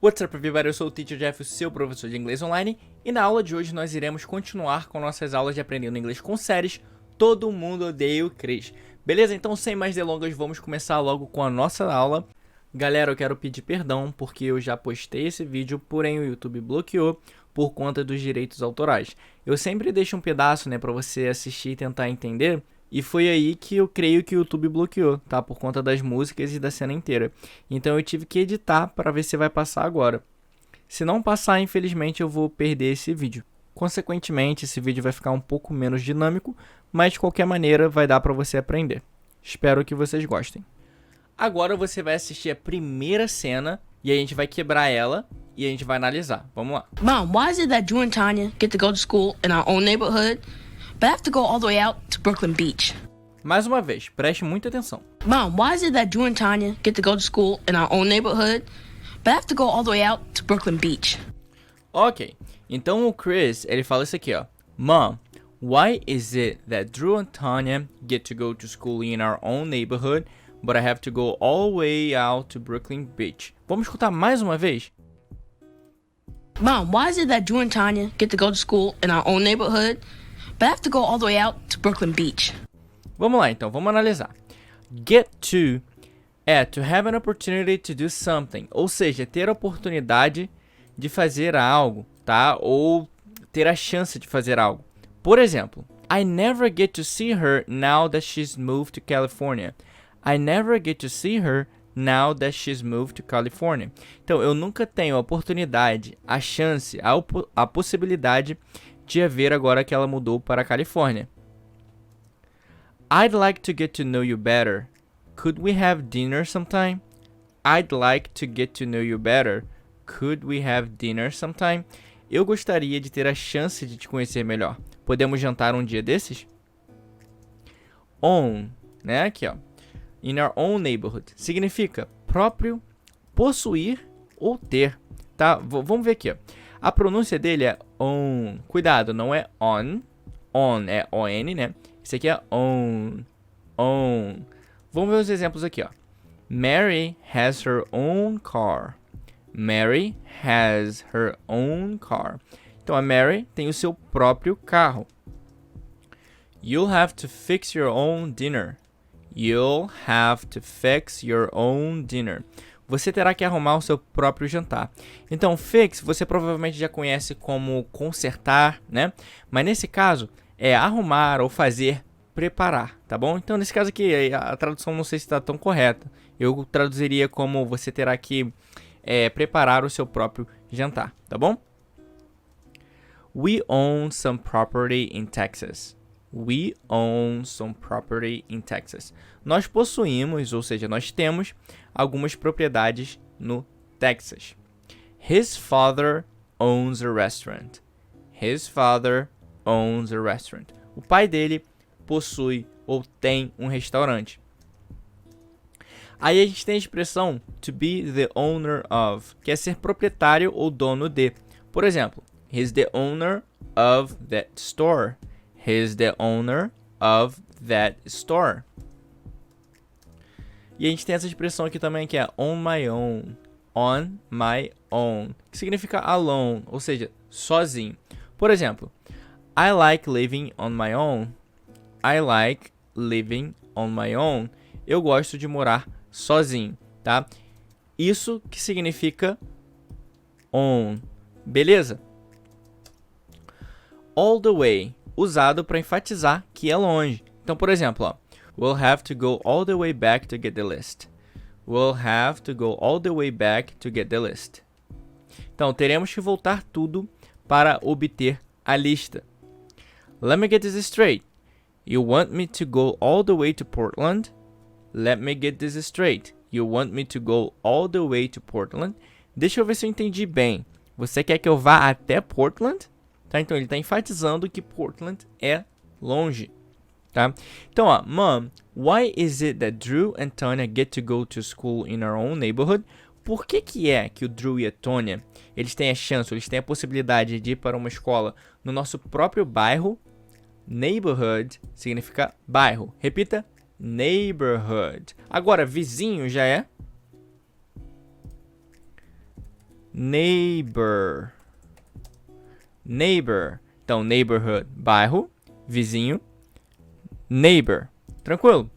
What's up, everybody? Eu sou o Teacher Jeff, o seu professor de inglês online, e na aula de hoje nós iremos continuar com nossas aulas de aprendendo inglês com séries Todo Mundo, Odeia o Chris. Beleza? Então, sem mais delongas, vamos começar logo com a nossa aula. Galera, eu quero pedir perdão porque eu já postei esse vídeo, porém o YouTube bloqueou por conta dos direitos autorais. Eu sempre deixo um pedaço, né, para você assistir e tentar entender. E foi aí que eu creio que o YouTube bloqueou, tá? Por conta das músicas e da cena inteira. Então eu tive que editar para ver se vai passar agora. Se não passar, infelizmente, eu vou perder esse vídeo. Consequentemente, esse vídeo vai ficar um pouco menos dinâmico, mas de qualquer maneira vai dar para você aprender. Espero que vocês gostem. Agora você vai assistir a primeira cena e a gente vai quebrar ela e a gente vai analisar. Vamos lá. Mom, why is it that Drew and Tanya get to go to school in our own neighborhood, but have to go all the way out to Brooklyn Beach? Mais uma vez, preste muita atenção. Mom, why is it that Drew and Tanya get to go to school in our own neighborhood, but have to go all the way out to Brooklyn Beach? Ok, então o Chris, ele fala isso aqui, ó. Mom, why is it that Drew and Tanya get to go to school in our own neighborhood, but I have to go all the way out to Brooklyn Beach? Vamos escutar mais uma vez? Mom, why is it that Drew and Tanya get to go to school in our own neighborhood, but have to go all the way out to Brooklyn Beach? Vamos lá, então, vamos analisar. Get to é to have an opportunity to do something, ou seja, ter a oportunidade de fazer algo, tá? Ou ter a chance de fazer algo. Por exemplo, I never get to see her now that she's moved to California. I never get to see her now that she's moved to California. Então, eu nunca tenho a oportunidade, a chance, a possibilidade de a ver agora que ela mudou para a Califórnia. I'd like to get to know you better. Could we have dinner sometime? I'd like to get to know you better. Could we have dinner sometime? Eu gostaria de ter a chance de te conhecer melhor. Podemos jantar um dia desses? Own, né? Aqui, ó. In our own neighborhood. Significa próprio, possuir ou ter, tá? Vamos ver aqui, ó. A pronúncia dele é own. Cuidado, não é on. On é O-N, né? Esse aqui é own. Own. Vamos ver os exemplos aqui, ó. Mary has her own car. Mary has her own car. Então, a Mary tem o seu próprio carro. You'll have to fix your own dinner. You'll have to fix your own dinner. Você terá que arrumar o seu próprio jantar. Então, fix você provavelmente já conhece como consertar, né? Mas nesse caso, é arrumar ou fazer, preparar, tá bom? Então, nesse caso aqui, a tradução não sei se está tão correta. Eu traduziria como você terá que preparar o seu próprio jantar, tá bom? We own some property in Texas. We own some property in Texas. Nós possuímos, ou seja, nós temos algumas propriedades no Texas. His father owns a restaurant. His father owns a restaurant. O pai dele possui ou tem um restaurante. Aí a gente tem a expressão to be the owner of, que é ser proprietário ou dono de. Por exemplo, he's the owner of that store. He's the owner of that store. E a gente tem essa expressão aqui também que é on my own. On my own. Que significa alone, ou seja, sozinho. Por exemplo, I like living on my own. I like living on my own. Eu gosto de morar sozinho, tá? Isso que significa on. Beleza? All the way. Usado para enfatizar que é longe. Então, por exemplo, ó, we'll have to go all the way back to get the list. We'll have to go all the way back to get the list. Então, teremos que voltar tudo para obter a lista. Let me get this straight. You want me to go all the way to Portland? Let me get this straight. You want me to go all the way to Portland? Deixa eu ver se eu entendi bem. Você quer que eu vá até Portland? Tá? Então, ele está enfatizando que Portland é longe. Tá? Então, ó, Mom, why is it that Drew and Tanya get to go to school in our own neighborhood? Por que é que o Drew e a Tanya, eles têm a chance, eles têm a possibilidade de ir para uma escola no nosso próprio bairro? Neighborhood significa bairro. Repita, neighborhood. Agora, vizinho já é neighbor. Neighbor. Então, neighborhood, bairro, vizinho. Neighbor. Tranquilo?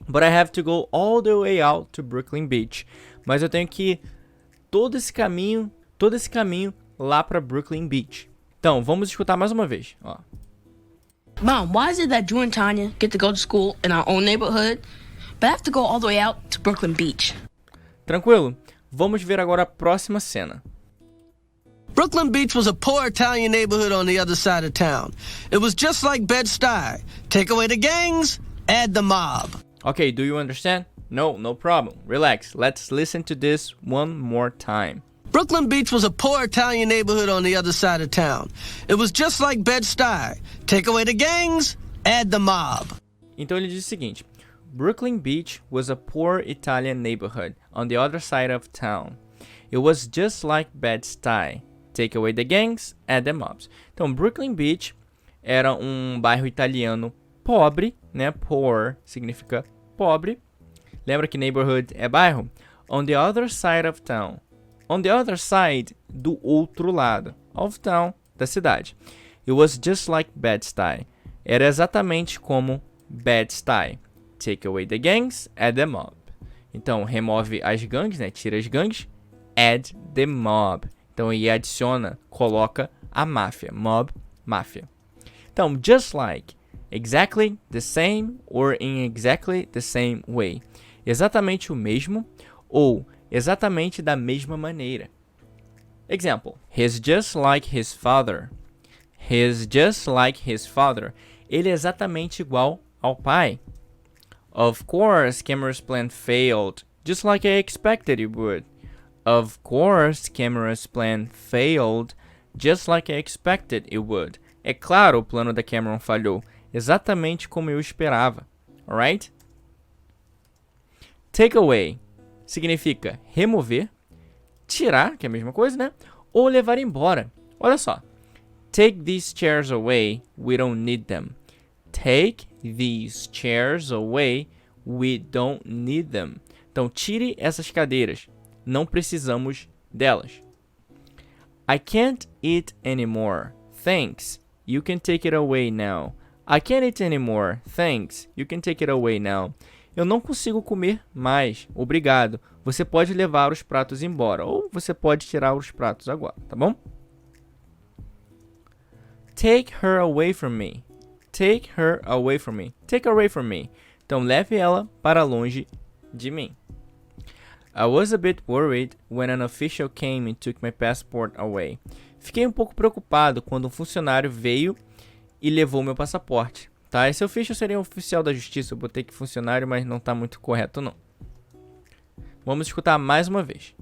But I have to go all the way out to Brooklyn Beach. Mas eu tenho que ir todo esse caminho lá para Brooklyn Beach. Então, vamos escutar mais uma vez. Ó. Mom, why is it that Drew and Tanya get to go to school in our own neighborhood, but I have to go all the way out to Brooklyn Beach? Tranquilo? Vamos ver agora a próxima cena. Brooklyn Beach was a poor Italian neighborhood on the other side of town. It was just like Bed-Stuy. Take away the gangs, add the mob. Okay, do you understand? No problem. Relax. Let's listen to this one more time. Brooklyn Beach was a poor Italian neighborhood on the other side of town. It was just like Bed-Stuy. Take away the gangs, add the mob. Então ele diz o seguinte: Brooklyn Beach was a poor Italian neighborhood on the other side of town. It was just like Bed-Stuy. Take away the gangs, add the mobs. Então, Brooklyn Beach era um bairro italiano pobre, né? Poor significa pobre. Lembra que neighborhood é bairro? On the other side of town. On the other side, do outro lado. Of town, da cidade. It was just like Bed-Stuy. Era exatamente como Bed-Stuy. Take away the gangs, add the mob. Então, remove as gangues, né? Tira as gangues. Add the mob. Então, ele adiciona, coloca a máfia. Mob, máfia. Então, just like, exactly the same or in exactly the same way. Exatamente o mesmo ou exatamente da mesma maneira. Example. He's just like his father. He's just like his father. Ele é exatamente igual ao pai. Of course, Cameron's plan failed, just like I expected it would. Of course, Cameron's plan failed, just like I expected it would. É claro, o plano da Cameron falhou, exatamente como eu esperava. Alright? Take away significa remover, tirar, que é a mesma coisa, né? Ou levar embora. Olha só. Take these chairs away, we don't need them. Take these chairs away, we don't need them. Então, tire essas cadeiras. Não precisamos delas. I can't eat anymore. Thanks. You can take it away now. I can't eat anymore. Thanks. You can take it away now. Eu não consigo comer mais. Obrigado. Você pode levar os pratos embora. Ou você pode tirar os pratos agora, tá bom? Take her away from me. Take her away from me. Take her away from me. Então, leve ela para longe de mim. I was a bit worried when an official came and took my passport away. Fiquei um pouco preocupado quando um funcionário veio e levou meu passaporte. Tá? Esse official seria um oficial da justiça. Eu botei aqui funcionário, mas não está muito correto, não. Vamos escutar mais uma vez.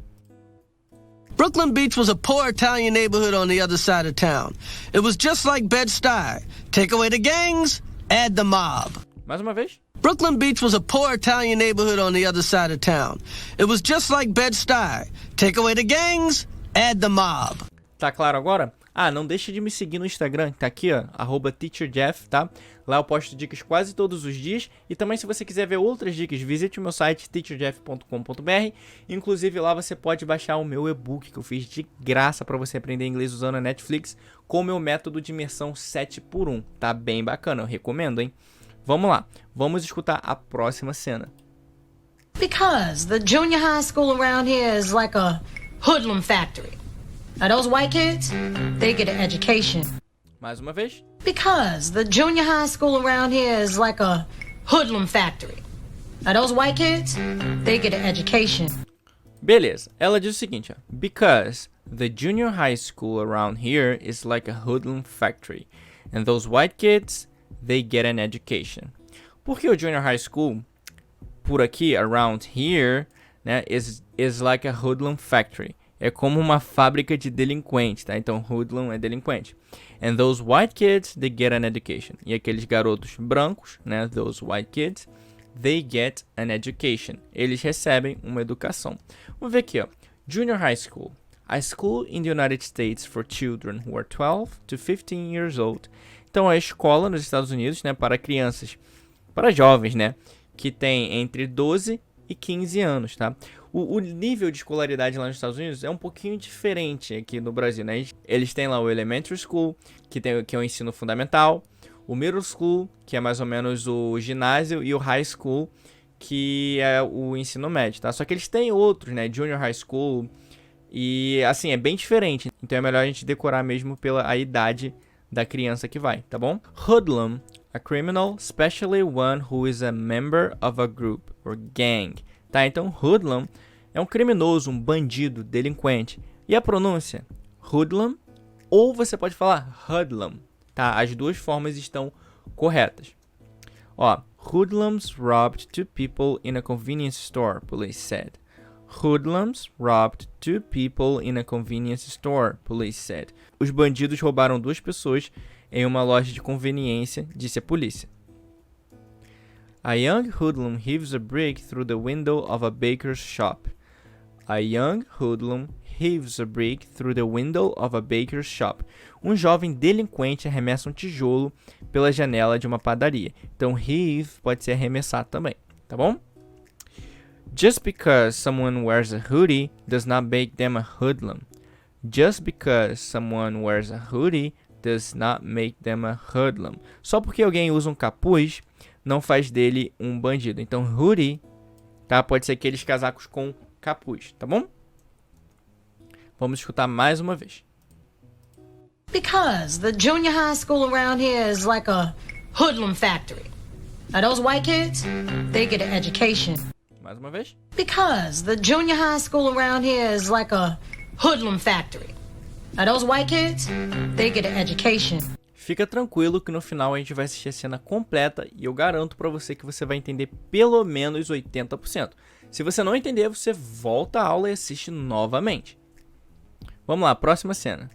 Brooklyn Beach was a poor Italian neighborhood on the other side of town. It was just like Bed-Stuy. Take away the gangs, add the mob. Mais uma vez. Brooklyn Beach was a poor Italian neighborhood on the other side of town. It was just like Bed-Stuy. Take away the gangs, add the mob. Tá claro agora? Ah, não deixe de me seguir no Instagram, tá aqui, ó, @teacherjeff, tá? Lá eu posto dicas quase todos os dias. E também, se você quiser ver outras dicas, visite o meu site teacherjeff.com.br. Inclusive, lá você pode baixar o meu e-book que eu fiz de graça para você aprender inglês usando a Netflix com o meu método de imersão 7x1. Tá bem bacana, eu recomendo, hein? Vamos lá, vamos escutar a próxima cena. Because the junior high school around here is like a hoodlum factory. Now those white kids, they get an education. Mais uma vez. Because the junior high school around here is like a hoodlum factory. Now those white kids, they get an education. Beleza, ela diz o seguinte, ó. Because the junior high school around here is like a hoodlum factory. And those white kids, they get an education. Porque o junior high school, por aqui, around here, né, is like a hoodlum factory. É como uma fábrica de delinquentes, tá? Então, hoodlum é delinquente. And those white kids, they get an education. E aqueles garotos brancos, né? Those white kids, they get an education. Eles recebem uma educação. Vamos ver aqui, ó. Junior high school. A school in the United States for children who are 12 to 15 years old. Então, é a escola nos Estados Unidos, né? Para crianças, para jovens, né? Que tem entre 12 e 15 anos, tá? O nível de escolaridade lá nos Estados Unidos é um pouquinho diferente aqui no Brasil, né? Eles têm lá o Elementary School, que é o ensino fundamental, o Middle School, que é mais ou menos o ginásio, e o High School, que é o ensino médio, tá? Só que eles têm outros, né? Junior High School, e assim, é bem diferente. Então é melhor a gente decorar mesmo pela idade da criança que vai, tá bom? Hoodlum, a criminal, especially one who is a member of a group or gang. Tá, então hoodlum é um criminoso, um bandido, delinquente. E a pronúncia? Hoodlum, ou você pode falar hoodlum, tá? As duas formas estão corretas. Ó, hoodlums robbed two people in a convenience store, police said. Hoodlums robbed two people in a convenience store, police said. Os bandidos roubaram duas pessoas em uma loja de conveniência, disse a polícia. A young hoodlum heaves a brick through the window of a baker's shop. A young hoodlum heaves a brick through the window of a baker's shop. Um jovem delinquente arremessa um tijolo pela janela de uma padaria. Então, heave pode ser arremessar também, tá bom? Just because someone wears a hoodie does not make them a hoodlum. Just because someone wears a hoodie does not make them a hoodlum. Só porque alguém usa um capuz não faz dele um bandido. Então, hoodie, tá? Pode ser aqueles casacos com capuz, tá bom? Vamos escutar mais uma vez. Because the junior high school around here is like a hoodlum factory. Now, those white kids, they get an education. Mais uma vez. Because the junior high school around here is like a hoodlum factory. Now, those white kids, they get an education. Fica tranquilo que no final a gente vai assistir a cena completa e eu garanto pra você que você vai entender pelo menos 80%. Se você não entender, você volta à aula e assiste novamente. Vamos lá, próxima cena.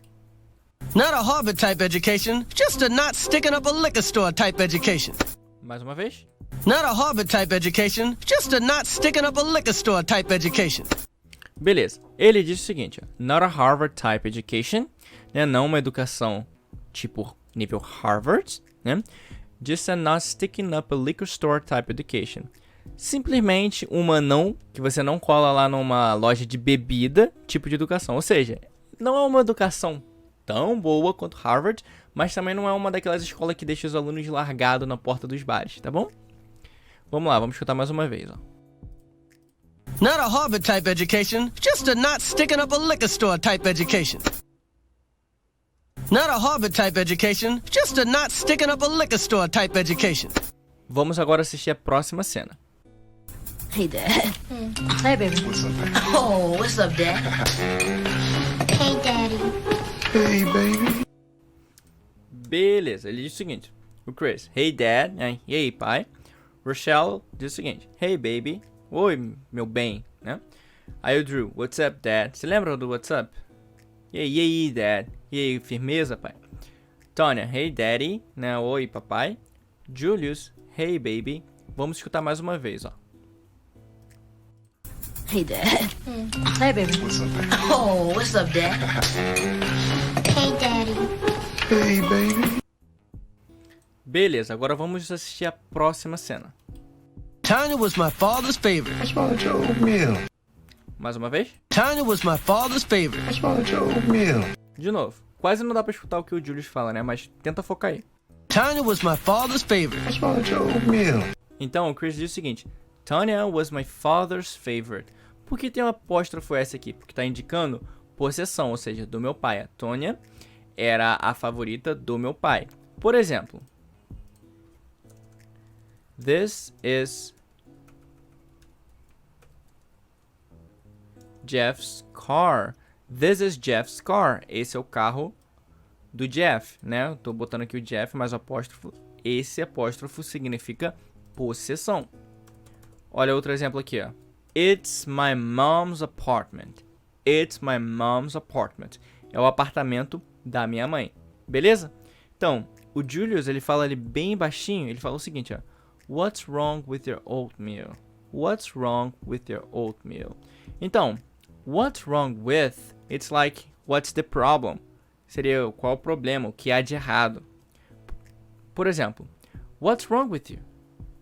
Not a Harvard type education, just a not sticking up a liquor store type education. Mais uma vez. Not a Harvard type education, just a not sticking up a liquor store type education. Beleza. Ele diz o seguinte, ó, not a Harvard type education, né? Não uma educação tipo nível Harvard, né? Just a not sticking up a liquor store type education. Simplesmente uma não, que você não cola lá numa loja de bebida, tipo de educação. Ou seja, não é uma educação tão boa quanto Harvard, mas também não é uma daquelas escolas que deixa os alunos largados na porta dos bares, tá bom? Vamos lá, vamos escutar mais uma vez, ó. Not a Harvard type education, just a not sticking up a liquor store type education. Not a Harvard type education, just a not sticking up a liquor store type education. Vamos agora assistir a próxima cena. Hey, Dad. Hey, baby. What's up, baby? Oh, what's up, Dad? Hey, Daddy. Hey, baby. Beleza, ele diz o seguinte. O Chris, hey dad, né? E aí, pai? Rochelle diz o seguinte, hey baby, oi meu bem, né? Aí o Drew, what's up dad? Você lembra do what's up? E aí dad? E aí, firmeza, pai? Tonya, hey daddy, né? Oi papai. Julius, hey baby. Vamos escutar mais uma vez, ó. Hey, Dad. Hey, baby. What's up, baby? Oh, what's up, Dad? Hey, Daddy. Hey, baby. Beleza, agora vamos assistir a próxima cena. Tanya was my father's favorite. What's wrong with your oatmeal? Mais uma vez. Tanya was my father's favorite. What's wrong with your oatmeal? De novo. Quase não dá pra escutar o que o Julius fala, né? Mas tenta focar aí. Tanya was my father's favorite. What's wrong with your oatmeal? Então, o Chris diz o seguinte. Tonya was my father's favorite. Por que tem um apóstrofo S aqui? Porque está indicando possessão, ou seja, do meu pai. A Tonya era a favorita do meu pai. Por exemplo, this is Jeff's car. This is Jeff's car. Esse é o carro do Jeff, né? Eu tô botando aqui o Jeff, mas o apóstrofo. Esse apóstrofo significa possessão. Olha outro exemplo aqui, ó. It's my mom's apartment. It's my mom's apartment. É o apartamento da minha mãe. Beleza? Então, o Julius, ele fala ali bem baixinho. Ele fala o seguinte, ó. What's wrong with your oatmeal? What's wrong with your oatmeal? Então, what's wrong with, it's like, what's the problem? Seria qual o problema, o que há de errado. Por exemplo, what's wrong with you?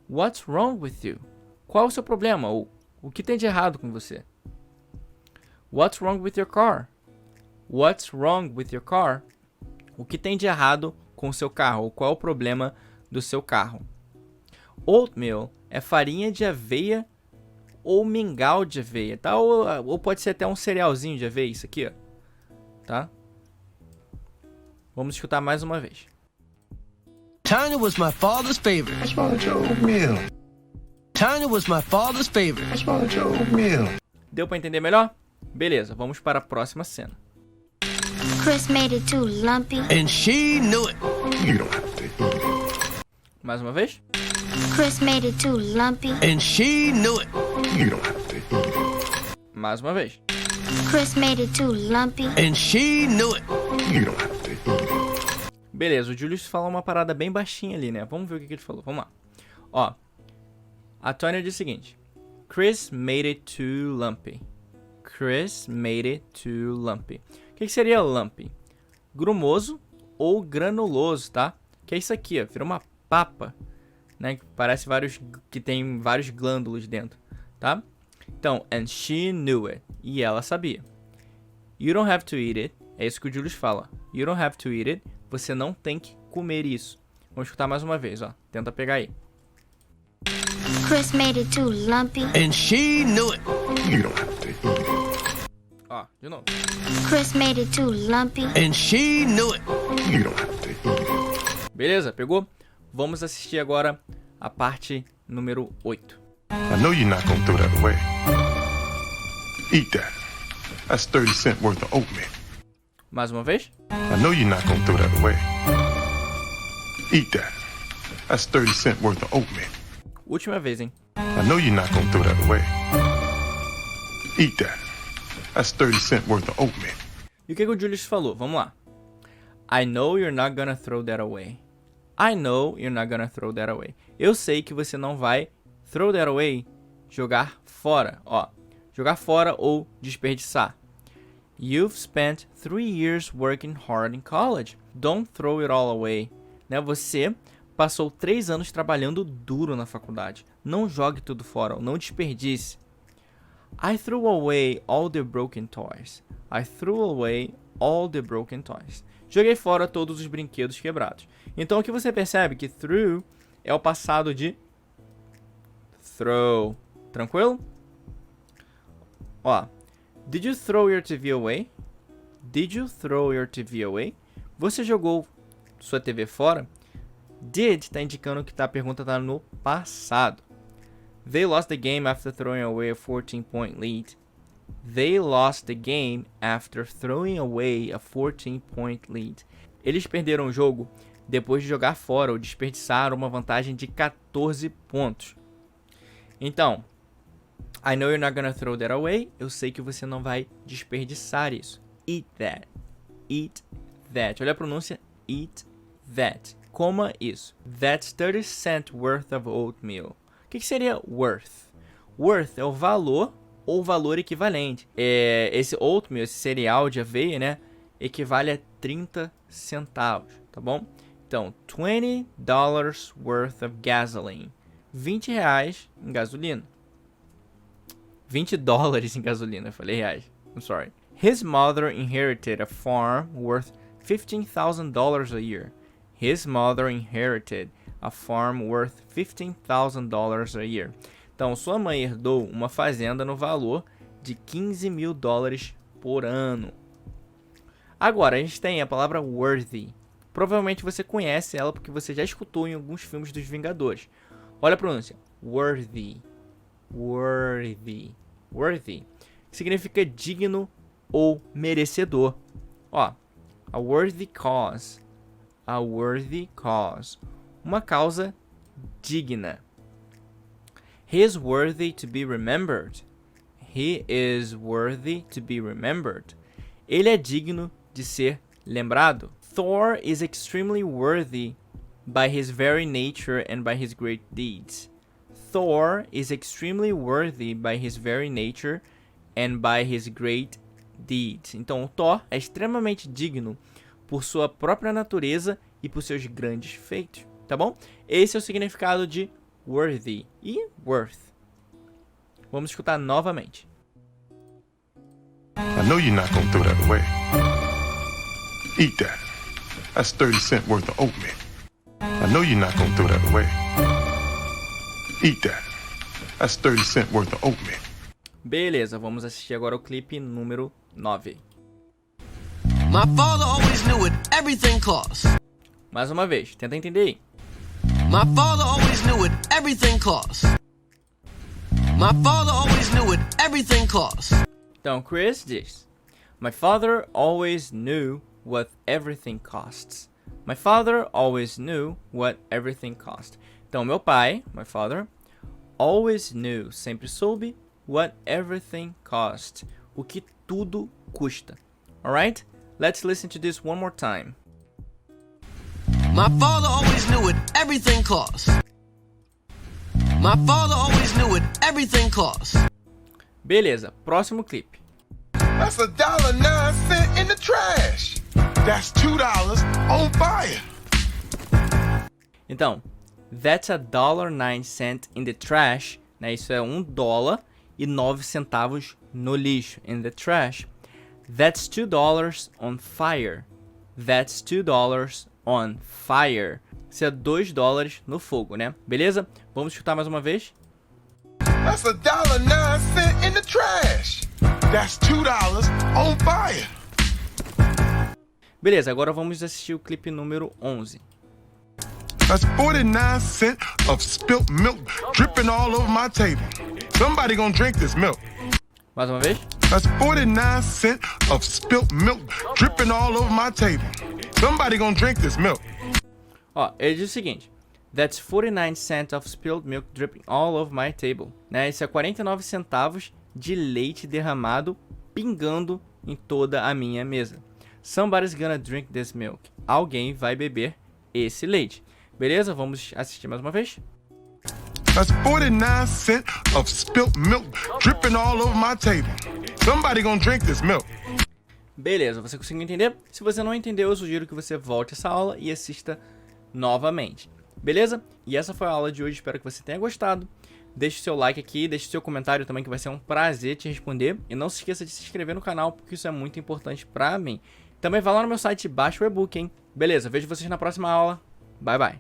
What's wrong with you? Qual é o seu problema? Ou O que tem de errado com você? What's wrong with your car? What's wrong with your car? O que tem de errado com o seu carro? Qual é o problema do seu carro? Oatmeal é farinha de aveia ou mingau de aveia, tá? Ou pode ser até um cerealzinho de aveia, isso aqui, ó. Tá? Vamos escutar mais uma vez. Tanya was my father's favorite. What's wrong with your oatmeal? Tanya was my father's favorite. What's wrong with your oatmeal? Deu pra entender melhor? Beleza, vamos para a próxima cena. Chris made it too lumpy. And she knew it. You don't have to eat it. Mais uma vez. Chris made it too lumpy. And she knew it. You don't have to eat it. Mais uma vez. Chris made it too lumpy. And she knew it. You don't have to eat it. Beleza, o Julius falou uma parada bem baixinha ali, né? Vamos ver o que ele falou. Vamos lá. Ó, a Tanya diz o seguinte. Chris made it too lumpy. Chris made it too lumpy. O que seria lumpy? Grumoso ou granuloso, tá? Que é isso aqui, ó. Vira uma papa, né? Que parece que tem vários glândulos dentro, tá? Então, and she knew it. E ela sabia. You don't have to eat it. É isso que o Julius fala. You don't have to eat it. Você não tem que comer isso. Vamos escutar mais uma vez, ó. Tenta pegar aí. Chris made it too lumpy. And she knew it. You don't have to eat it. Ó, de novo. Chris made it too lumpy. And she knew it. You don't have to eat it. Beleza? Pegou? Vamos assistir agora a parte número 8. I know you're not gonna throw that away. Eat that. That's 30 cents worth of oatmeal. Mais uma vez. I know you're not gonna throw that away. Eat that. That's 30 cents worth of oatmeal. Última vez, hein? I know you're not gonna throw that away. Eat that. That's 30 cents worth of oatmeal. E o que o Julius falou? Vamos lá. I know you're not gonna throw that away. I know you're not gonna throw that away. Eu sei que você não vai throw that away, jogar fora. Ó, jogar fora ou desperdiçar. You've spent 3 years working hard in college. Don't throw it all away. Né? Você passou 3 anos trabalhando duro na faculdade. Não jogue tudo fora, não desperdice. I threw away all the broken toys. I threw away all the broken toys. Joguei fora todos os brinquedos quebrados. Então aqui você percebe que threw é o passado de throw. Tranquilo? Ó. Did you throw your TV away? Did you throw your TV away? Você jogou sua TV fora? Did está indicando que a pergunta está no passado. They lost the game after throwing away a 14-point lead. They lost the game after throwing away a 14-point lead. Eles perderam o jogo depois de jogar fora ou desperdiçar uma vantagem de 14 pontos. Então, I know you're not gonna throw that away. Eu sei que você não vai desperdiçar isso. Eat that. Eat that. Olha a pronúncia. Eat that. Coma isso. That's 30 cents worth of oatmeal. O que seria worth? Worth é o valor ou valor equivalente. Esse oatmeal, esse cereal de aveia, né? Equivale a 30 centavos, tá bom? Então, $20 worth of gasoline. 20 reais em gasolina. 20 dólares em gasolina, eu falei reais. I'm sorry. His mother inherited a farm worth $15,000 a year. His mother inherited a farm worth $15,000 a year. Então, sua mãe herdou uma fazenda no valor de $15.000 por ano. Agora, a gente tem a palavra worthy. Provavelmente você conhece ela porque você já escutou em alguns filmes dos Vingadores. Olha a pronúncia. Worthy. Worthy. Worthy. Que significa digno ou merecedor. Ó, a worthy cause. A worthy cause. Uma causa digna. He is worthy to be remembered. He is worthy to be remembered. Ele é digno de ser lembrado. Thor is extremely worthy by his very nature and by his great deeds. Thor is extremely worthy by his very nature and by his great deeds. Então, o Thor é extremamente digno por sua própria natureza e por seus grandes feitos, tá bom? Esse é o significado de worthy e worth. Vamos escutar novamente. I know you're not gonna throw that away. Eat that. That's 30 cents worth of oatmeal. I know you're not gonna throw that away. Eat that. That's 30 cents worth of oatmeal. Beleza, vamos assistir agora o clipe número 9. My father always knew what everything costs. Mais uma vez, tenta entender aí. My father always knew what everything costs. My father always knew what everything costs. Então, Chris diz: My father always knew what everything costs. My father always knew what everything cost. Então, meu pai, my father, always knew, sempre soube, what everything cost. O que tudo custa. Alright? Let's listen to this one more time. My father always knew what everything costs. My father always knew what everything costs. Beleza, próximo clipe. That's $1.09 in the trash. That's $2 on fire. Então, that's $1.09 in the trash, né? Isso é $1,09 no lixo, in the trash. That's $2 on fire. That's $2 on fire. Isso é $2 no fogo, né? Beleza? Vamos escutar mais uma vez. That's $1.09 in the trash. That's $2 on fire. Beleza, agora vamos assistir o clipe número 11. That's 49 cents of spilt milk dripping all over my table. Somebody gonna drink this milk. Mais uma vez. That's 49 cents of spilt milk dripping all over my table. Somebody gonna drink this milk. Ó, ele diz o seguinte. That's 49 cents of spilled milk dripping all over my table. Né? Isso é 49 centavos de leite derramado pingando em toda a minha mesa. Somebody's gonna drink this milk. Alguém vai beber esse leite. Beleza? Vamos assistir mais uma vez. That's 49 cents of spilt milk dripping all over my table. Somebody gonna drink this milk. Beleza, você conseguiu entender? Se você não entendeu, eu sugiro que você volte essa aula e assista novamente. Beleza? E essa foi a aula de hoje, espero que você tenha gostado. Deixe o seu like aqui, deixe o seu comentário também, que vai ser um prazer te responder. E não se esqueça de se inscrever no canal, porque isso é muito importante pra mim. Também vá lá no meu site e baixa o e-book, hein? Beleza, vejo vocês na próxima aula. Bye, bye.